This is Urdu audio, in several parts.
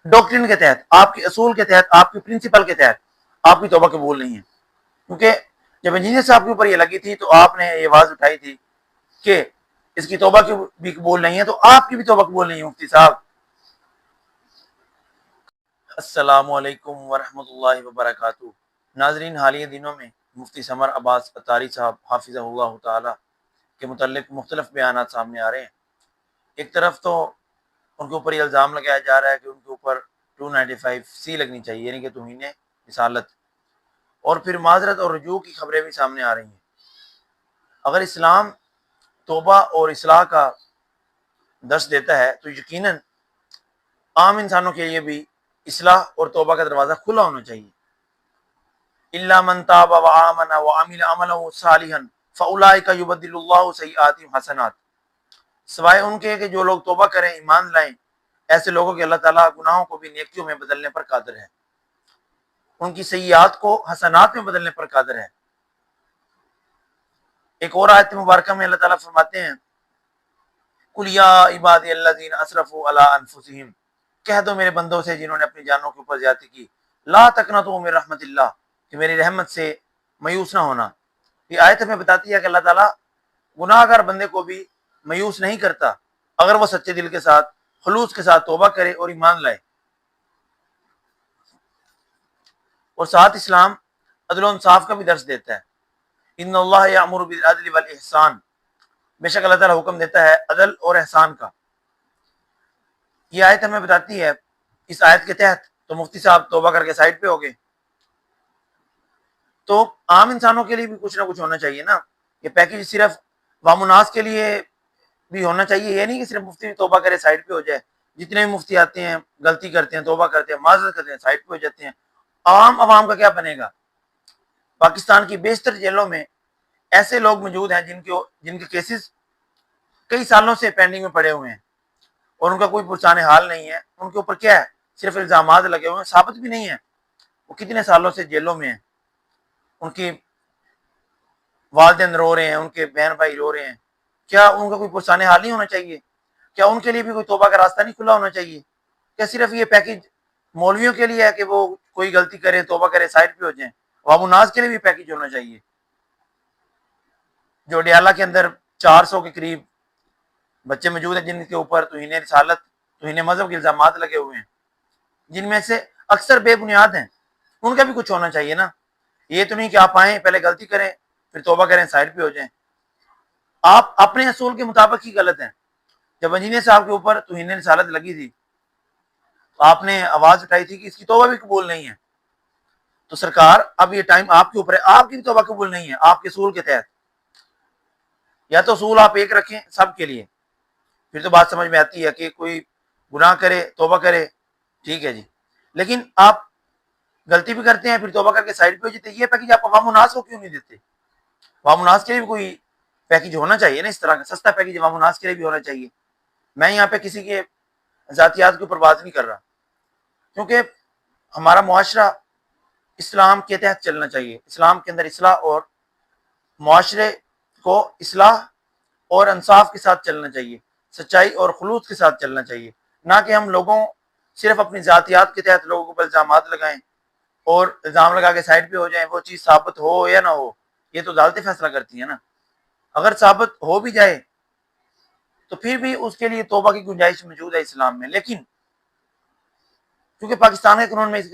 ڈاکٹرن کے تحت، آپ کے اصول کے تحت، آپ کی پرنسپل کے تحت آپ کی توبہ قبول نہیں ہے. کیونکہ جب انجینئر صاحب کے اوپر یہ لگی تھی تو آپ نے یہ آواز اٹھائی تھی کہ اس کی توبہ کی بھی قبول نہیں ہے، تو آپ کی بھی توبہ قبول نہیں ہے مفتی صاحب. السلام علیکم ورحمۃ اللہ وبرکاتہ. ناظرین، حالیہ دنوں میں مفتی سمر عباس اتاری صاحب حافظہ اللہ تعالی کے متعلق مختلف بیانات سامنے آ رہے ہیں. ایک طرف تو ان کے اوپر یہ الزام لگایا جا رہا ہے کہ ان کے اوپر 295C لگنی چاہیے، یعنی کہ توہین رسالت، اور پھر معذرت اور رجوع کی خبریں بھی سامنے آ رہی ہیں. اگر اسلام توبہ اور اصلاح کا درس دیتا ہے تو یقیناً عام انسانوں کے لیے بھی اصلاح اور توبہ کا دروازہ کھلا ہونا چاہیے. الا من تاب وآمن وعمل عملا صالحا فاولئک یبدل اللہ سیئاتہم حسنات. سوائے ان کے کہ جو لوگ توبہ کریں، ایمان لائیں، ایسے لوگوں کے اللہ تعالیٰ گناہوں کو بھی نیکیوں میں بدلنے پر قادر ہے، ان کی سیئات کو حسنات میں بدلنے پر قادر ہے. ایک اور آیت مبارکہ میں اللہ تعالیٰ فرماتے ہیں قل یا عبادی الذین اسرفوا علی انفسہم، کہہ دو میرے بندوں سے جنہوں نے اپنی جانوں کے اوپر زیادتی کی، لا تقنطوا من رحمت اللہ، کہ میری رحمت سے مایوس نہ ہونا. یہ آیت ہمیں بتاتی ہے کہ اللہ تعالیٰ گناہ گار بندے کو بھی مایوس نہیں کرتا اگر وہ سچے دل کے ساتھ، خلوص کے ساتھ توبہ کرے اور ایمان لائے. اور ساتھ اسلام عدل و انصاف کا بھی درس دیتا ہے. ان اللہ یامر بالعدل والاحسان، بے شک اللہ تعالیٰ حکم دیتا ہے عدل اور احسان کا. یہ آیت ہمیں بتاتی ہے، اس آیت کے تحت تو مفتی صاحب توبہ کر کے سائڈ پہ ہو گئے، تو عام انسانوں کے لیے بھی کچھ نہ کچھ ہونا چاہیے نا. یہ پیکیج صرف وام الناس کے لیے بھی ہونا چاہیے، یہ نہیں کہ صرف مفتی توبہ کرے سائڈ پہ ہو جائے. جتنے بھی مفتی آتے ہیں غلطی کرتے ہیں، توبہ کرتے ہیں، معذرت کرتے ہیں، سائڈ پہ ہو جاتے ہیں. عام عوام کا کیا بنے گا؟ پاکستان کی بیشتر جیلوں میں ایسے لوگ موجود ہیں جن کے کیسز کئی سالوں سے پینڈنگ میں پڑے ہوئے ہیں اور ان کا کوئی پرسان حال نہیں ہے. ان کے اوپر کیا ہے؟ صرف الزامات لگے ہوئے ہیں، ثابت بھی نہیں ہے. وہ کتنے سالوں سے جیلوں میں ہیں، ان کی والدین رو رہے ہیں، ان کے بہن بھائی رو رہے ہیں. کیا ان کا کوئی پرسان حال نہیں ہونا چاہیے؟ کیا ان کے لیے بھی کوئی توبہ کا راستہ نہیں کھلا ہونا چاہیے؟ کیا صرف یہ پیکیج مولویوں کے لیے ہے کہ وہ کوئی غلطی کرے، توبہ کرے، سائڈ پہ ہو جائیں؟ عوام الناس کے لیے بھی پیکیج ہونا چاہیے. جو ڈیالہ کے اندر 400 کے قریب بچے موجود ہیں جن کے اوپر توہین رسالت، توہین مذہب کے الزامات لگے ہوئے ہیں، جن میں سے اکثر بے بنیاد ہیں، ان کا بھی کچھ ہونا چاہیے نا. یہ تو نہیں کہ آپ آئیں، پہلے غلطی کریں، پھر توبہ کریں، سائڈ پہ ہو جائیں. آپ اپنے اصول کے مطابق ہی غلط ہیں. جب انجینئر صاحب کے اوپر توہین رسالت لگی تھی تو آپ نے آواز اٹھائی تھی کہ اس کی توبہ بھی قبول نہیں ہے. تو سرکار اب یہ ٹائم آپ کے اوپر ہے، آپ کی بھی توبہ قبول نہیں ہے آپ کے اصول کے تحت. یا تو اصول آپ ایک رکھیں سب کے لیے، پھر تو بات سمجھ میں آتی ہے کہ کوئی گناہ کرے توبہ کرے، ٹھیک ہے جی. لیکن آپ غلطی بھی کرتے ہیں پھر توبہ کر کے سائڈ پہ ہو جاتے. یہ پیکیج آپ عوام الناس کو کیوں نہیں دیتے؟ عوام الناس کے لیے بھی کوئی پیکیج ہونا چاہیے نا، اس طرح کا سستا پیکیج عوام الناس کے لیے بھی ہونا چاہیے. میں یہاں پہ کسی کے ذاتیات کے اوپر بات نہیں کر رہا، کیونکہ ہمارا معاشرہ اسلام کے تحت چلنا چاہیے. اسلام کے اندر اصلاح اور معاشرے کو اصلاح اور انصاف کے ساتھ چلنا چاہیے، سچائی اور خلوص کے ساتھ چلنا چاہیے. نہ کہ ہم لوگوں صرف اپنی ذاتیات کے تحت لوگوں کو الزامات لگائیں اور الزام لگا کے سائڈ پہ ہو جائیں. وہ چیز ثابت ہو یا نہ ہو، یہ تو عدالتیں فیصلہ کرتی ہیں نا. اگر ثابت ہو بھی جائے تو پھر بھی اس کے لیے توبہ کی گنجائش موجود ہے اسلام میں. لیکن کیونکہ پاکستان کے قانون میں اس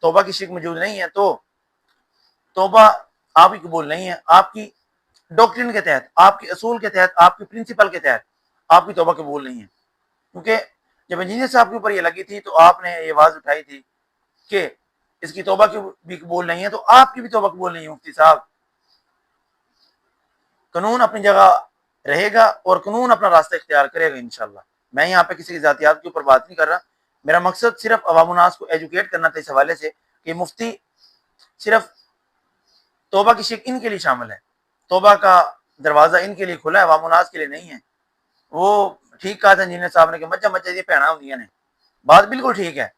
توبہ کی شک موجود نہیں ہے، تو توبہ آپ کی قبول نہیں ہے. آپ کی ڈاکٹرن کے تحت، آپ کے اصول کے تحت، آپ کی پرنسپل کے تحت آپ کی توبہ قبول نہیں ہے. کیونکہ جب انجینئر صاحب کے اوپر یہ لگی تھی تو آپ نے یہ آواز اٹھائی تھی کہ اس کی توبہ کی بھی قبول نہیں ہے، تو آپ کی بھی توبہ قبول نہیں ہے مفتی صاحب. قانون اپنی جگہ رہے گا اور قانون اپنا راستہ اختیار کرے گا انشاءاللہ. میں یہاں پہ کسی کی ذاتیات کے اوپر بات نہیں کر رہا. میرا مقصد صرف عوام الناس کو ایجوکیٹ کرنا تھا اس حوالے سے کہ مفتی صرف توبہ کی شک ان کے لیے شامل ہے، توبہ کا دروازہ ان کے لیے کھلا ہے، عوام الناس کے لیے نہیں ہے. وہ ٹھیک کہا تھا انجینئر صاحب نے کہ مجھا مچا یہ پہنا ہوئی نے، بات بالکل ٹھیک ہے.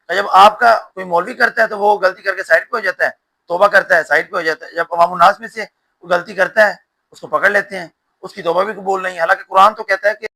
جب آپ کا کوئی مولوی کرتا ہے تو وہ غلطی کر کے سائڈ پہ ہو جاتا ہے، توبہ کرتا ہے، سائڈ پہ ہو جاتا ہے. جب عوام الناس میں سے کوئی غلطی کرتا ہے اس کو پکڑ لیتے ہیں، اس کی توبہ بھی قبول نہیں ہے. حالانکہ قرآن تو کہتا ہے کہ